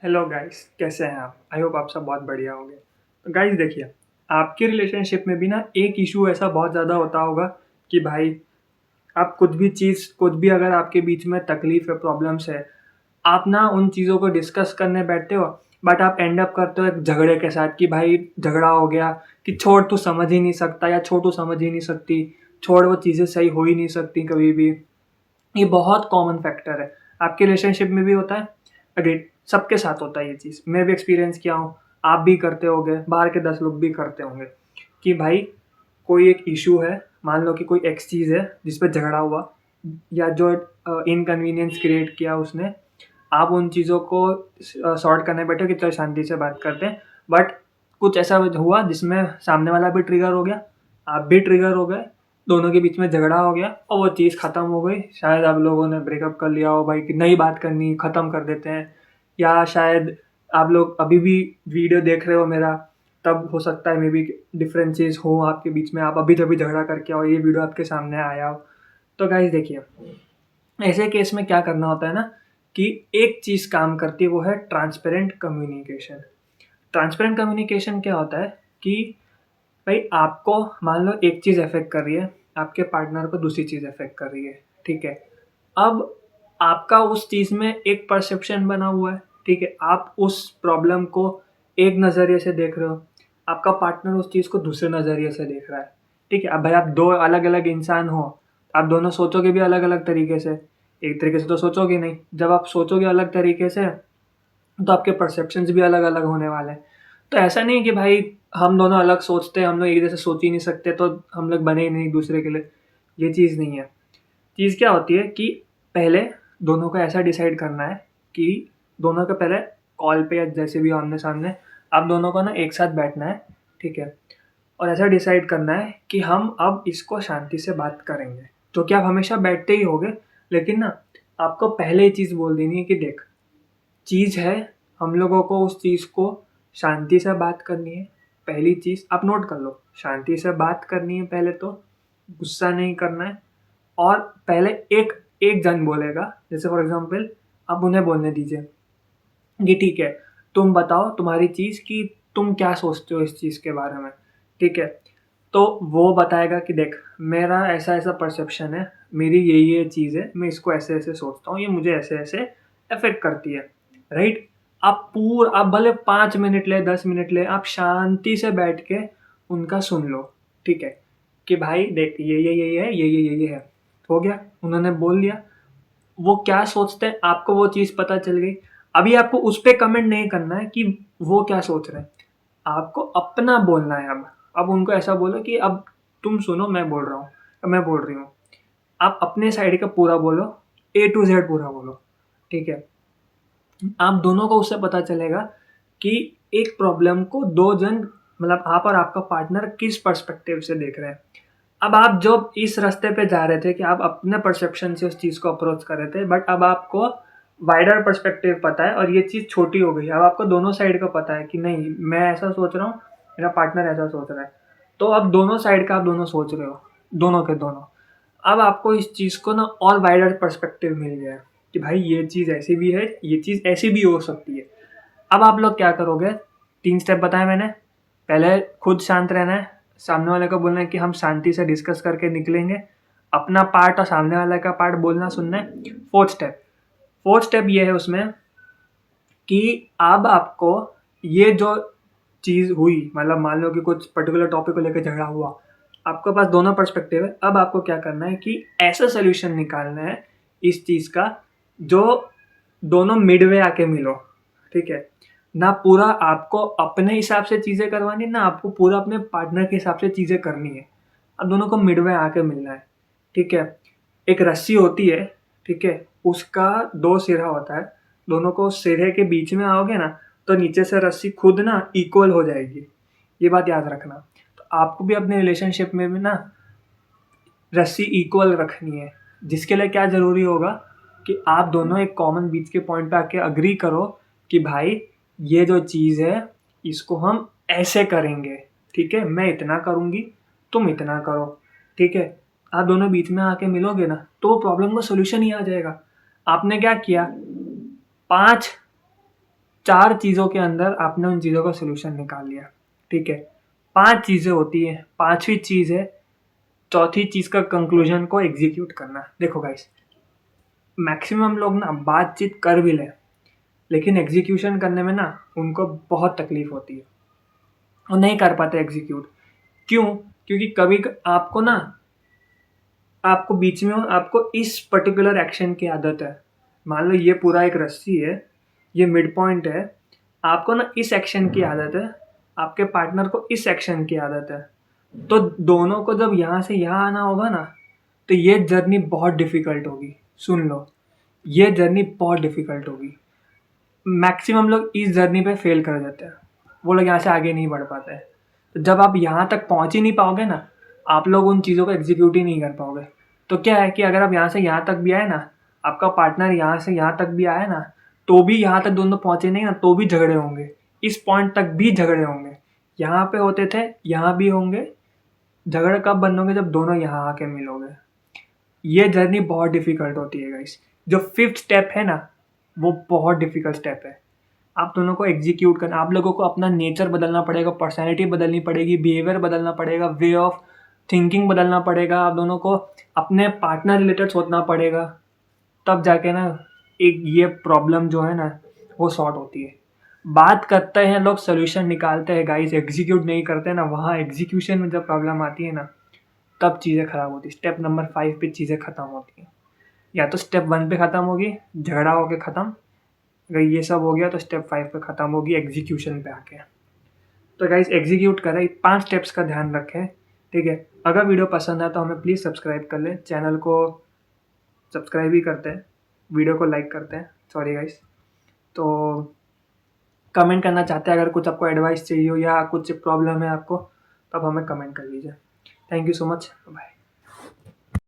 Hello guys, कैसे हैं आप? आई होप आप सब बहुत बढ़िया होंगे। तो गाइस देखिए, आपके रिलेशनशिप में भी ना एक इशू ऐसा बहुत ज़्यादा होता होगा कि भाई आप कुछ भी अगर आपके बीच में तकलीफ है, प्रॉब्लम्स है, आप ना उन चीज़ों को डिस्कस करने बैठते हो, बट आप एंड अप करते हो एक झगड़े के साथ कि भाई झगड़ा हो गया, कि छोड़ तू समझ ही नहीं सकता या छोड़ तू समझ ही नहीं सकती, छोड़ वो चीज़ें सही हो ही नहीं सकती कभी भी। ये बहुत कॉमन फैक्टर है, आपके रिलेशनशिप में भी होता है। अग्रीड, सबके साथ होता है ये चीज़, मैं भी एक्सपीरियंस किया हूँ, आप भी करते होंगे, बाहर के 10 लोग भी करते होंगे कि भाई कोई एक इशू है, मान लो कि कोई एक्स चीज़ है जिस पे झगड़ा हुआ या जो इनकन्वीनियंस क्रिएट किया उसने, आप उन चीज़ों को सॉर्ट करने बैठे हो कि चलो शांति से बात करते हैं, बट कुछ ऐसा हुआ जिसमें सामने वाला भी ट्रिगर हो गया, आप भी ट्रिगर हो गए, दोनों के बीच में झगड़ा हो गया और वो चीज़ ख़त्म हो गई। शायद आप लोगों ने ब्रेकअप कर लिया हो भाई कि नहीं बात करनी, ख़त्म कर देते हैं, या शायद आप लोग अभी भी वीडियो देख रहे हो मेरा, तब हो सकता है मे बी डिफरेंसेस हो आपके बीच में, आप अभी तभी झगड़ा करके आओ, ये वीडियो आपके सामने आया हो। तो गाइस देखिए, ऐसे केस में क्या करना होता है ना, कि एक चीज़ काम करती है, वो है ट्रांसपेरेंट कम्युनिकेशन। ट्रांसपेरेंट कम्युनिकेशन क्या होता है कि भाई आपको मान लो एक चीज़ अफेक्ट कर रही है, आपके पार्टनर को दूसरी चीज़ अफेक्ट कर रही है, ठीक है। अब आपका उस चीज़ में एक परसेप्शन बना हुआ है, ठीक है, आप उस प्रॉब्लम को एक नज़रिए से देख रहे हो, आपका पार्टनर उस चीज़ को दूसरे नज़रिए से देख रहा है, ठीक है। अब भाई आप दो अलग अलग इंसान हो, आप दोनों सोचोगे भी अलग अलग तरीके से, एक तरीके से तो सोचोगे नहीं। जब आप सोचोगे अलग तरीके से तो आपके परसेप्शंस भी अलग अलग होने वाले हैं। तो ऐसा नहीं कि भाई हम दोनों अलग सोचते हैं, हम लोग एक जैसे सोच ही नहीं सकते तो हम लोग बने ही नहीं दूसरे के लिए, ये चीज़ नहीं है। चीज़ क्या होती है कि पहले दोनों को ऐसा डिसाइड करना है कि दोनों को पहले कॉल पे या जैसे भी आमने सामने आप दोनों को ना एक साथ बैठना है, ठीक है। और ऐसा डिसाइड करना है कि हम अब इसको शांति से बात करेंगे, तो क्या आप हमेशा बैठते ही होगे, लेकिन ना आपको पहले ही चीज़ बोल देनी है कि देख, चीज़ है, हम लोगों को उस चीज़ को शांति से बात करनी है। पहली चीज़ आप नोट कर लो, शांति से बात करनी है पहले तो, गुस्सा नहीं करना है। और पहले एक एक जन बोलेगा, जैसे फॉर एग्जांपल आप उन्हें बोलने दीजिए कि ठीक है, तुम बताओ तुम्हारी चीज़ कि तुम क्या सोचते हो इस चीज़ के बारे में, ठीक है। तो वो बताएगा कि देख, मेरा ऐसा ऐसा परसेप्शन है, मेरी ये चीज़ है, मैं इसको ऐसे ऐसे सोचता हूँ, ये मुझे ऐसे ऐसे अफेक्ट करती है, राइट। आप भले 5 मिनट ले, 10 मिनट ले, आप शांति से बैठ के उनका सुन लो, ठीक है, कि भाई देख ये है, ये है। हो गया, उन्होंने बोल दिया, वो क्या सोचते हैं आपको वो चीज़ पता चल गई। अभी आपको उस पे कमेंट नहीं करना है कि वो क्या सोच रहे हैं, आपको अपना बोलना है। अब उनको ऐसा बोलो कि अब तुम सुनो, मैं बोल रहा हूँ, मैं बोल रही हूँ, आप अपने साइड का पूरा बोलो, ए टू जेड पूरा बोलो, ठीक है। आप दोनों को उससे पता चलेगा कि एक प्रॉब्लम को दो जन, मतलब आप और आपका पार्टनर किस पर्सपेक्टिव से देख रहे हैं। अब आप जो इस रास्ते पे जा रहे थे कि आप अपने परसेप्शन से उस चीज़ को अप्रोच कर रहे थे, बट अब आपको वाइडर पर्सपेक्टिव पता है और ये चीज़ छोटी हो गई है। अब आपको दोनों साइड का पता है कि नहीं, मैं ऐसा सोच रहा हूँ, मेरा पार्टनर ऐसा सोच रहा है। तो अब दोनों साइड का आप दोनों सोच रहे हो, दोनों के दोनों। अब आपको इस चीज़ को ना और वाइडर पर्सपेक्टिव मिल गया है कि भाई ये चीज़ ऐसी भी है, ये चीज़ ऐसी भी हो सकती है। अब आप लोग क्या करोगे, 3 स्टेप बताए मैंने। पहले खुद शांत रहना है, सामने वाले को बोलना है कि हम शांति से डिस्कस करके निकलेंगे, अपना पार्ट और सामने वाले का पार्ट बोलना सुनना है। फोर्थ स्टेप ये है उसमें कि अब आपको ये जो चीज़ हुई, मतलब मान लो कि कुछ पर्टिकुलर टॉपिक को लेकर झगड़ा हुआ, आपके पास दोनों पर्सपेक्टिव है। अब आपको क्या करना है कि ऐसा सोल्यूशन निकालना है इस चीज़ का जो दोनों मिडवे आके मिलो, ठीक है। ना पूरा आपको अपने हिसाब से चीज़ें करवानी, ना आपको पूरा अपने पार्टनर के हिसाब से चीज़ें करनी है। अब दोनों को मिडवे आके मिलना है, ठीक है। एक रस्सी होती है, ठीक है, उसका 2 सिरा होता है, दोनों को सिरे के बीच में आओगे ना, तो नीचे से रस्सी खुद ना इक्वल हो जाएगी, ये बात याद रखना। तो आपको भी अपने रिलेशनशिप में भी ना रस्सी इक्वल रखनी है, जिसके लिए क्या ज़रूरी होगा कि आप दोनों एक कॉमन बीच के पॉइंट पे आके अग्री करो कि भाई ये जो चीज़ है इसको हम ऐसे करेंगे, ठीक है, मैं इतना करूँगी, तुम इतना करो, ठीक है। आप दोनों बीच में आके मिलोगे ना, तो प्रॉब्लम का सोल्यूशन ही आ जाएगा। आपने क्या किया, 5 4 चीज़ों के अंदर आपने उन चीज़ों का सॉल्यूशन निकाल लिया, ठीक है। 5 चीज़ें होती हैं, 5वीं चीज़ है, चौथी चीज़ का कंक्लूजन को एग्जीक्यूट करना। देखो गाइस, मैक्सिमम लोग ना बातचीत कर भी लें, लेकिन एग्जीक्यूशन करने में ना उनको बहुत तकलीफ होती है, वो नहीं कर पाते एग्जीक्यूट। क्यों? क्योंकि कभी आपको ना, आपको बीच में आपको इस पर्टिकुलर एक्शन की आदत है। मान लो ये पूरा एक रस्सी है, ये मिड पॉइंट है, आपको ना इस एक्शन की आदत है, आपके पार्टनर को इस एक्शन की आदत है। तो दोनों को जब यहाँ से यहाँ आना होगा ना, तो ये जर्नी बहुत डिफ़िकल्ट होगी। सुन लो, ये जर्नी बहुत डिफ़िकल्ट होगी। मैक्सिमम लोग इस जर्नी पे फेल कर जाते हैं, वो लोग यहाँ से आगे नहीं बढ़ पाते हैं। तो जब आप यहाँ तक पहुँच ही नहीं पाओगे ना, आप लोग उन चीज़ों को एग्जीक्यूट ही नहीं कर पाओगे। तो क्या है कि अगर आप यहाँ से यहाँ तक भी आए ना, आपका पार्टनर यहाँ से यहाँ तक भी आया ना, तो भी यहाँ तक दोनों पहुँचे नहीं ना, तो भी झगड़े होंगे, इस पॉइंट तक भी झगड़े होंगे। यहाँ पे होते थे, यहाँ भी होंगे। झगड़े कब बंद होंगे? जब दोनों यहाँ आके मिलोगे। ये जर्नी बहुत डिफ़िकल्ट होती है गाइस। जो 5th स्टेप है ना, वो बहुत डिफ़िकल्ट स्टेप है। आप दोनों को एग्जीक्यूट करना, आप लोगों को अपना नेचर बदलना पड़ेगा, पर्सनैलिटी बदलनी पड़ेगी, बिहेवियर बदलना पड़ेगा, वे ऑफ थिंकिंग बदलना पड़ेगा, आप दोनों को अपने पार्टनर रिलेटेड सोचना पड़ेगा। तब जाके ना एक ये प्रॉब्लम जो है ना, वो सॉर्ट होती है। बात करते हैं लोग, सोल्यूशन निकालते हैं गाइस, एग्जीक्यूट नहीं करते ना, वहाँ एग्जीक्यूशन में जब प्रॉब्लम आती है ना, तब चीज़ें ख़राब होती है। स्टेप नंबर 5 पे चीज़ें ख़त्म होती हैं। या तो स्टेप 1 पे ख़त्म होगी, झगड़ा होके ख़त्म। अगर ये सब हो गया तो स्टेप 5 पे ख़त्म होगी, एग्जीक्यूशन पे आके। तो गाइस, एग्जीक्यूट करें, 5 स्टेप्स का ध्यान रखें, ठीक है। अगर वीडियो पसंद आए तो हमें प्लीज़ सब्सक्राइब कर लें, चैनल को सब्सक्राइब ही करते हैं, वीडियो को लाइक करते हैं, सॉरी गाइस। तो कमेंट करना चाहते हैं, अगर कुछ आपको एडवाइस चाहिए हो या कुछ प्रॉब्लम है आपको, तो आप हमें कमेंट कर लीजिए। Thank you so much, bye.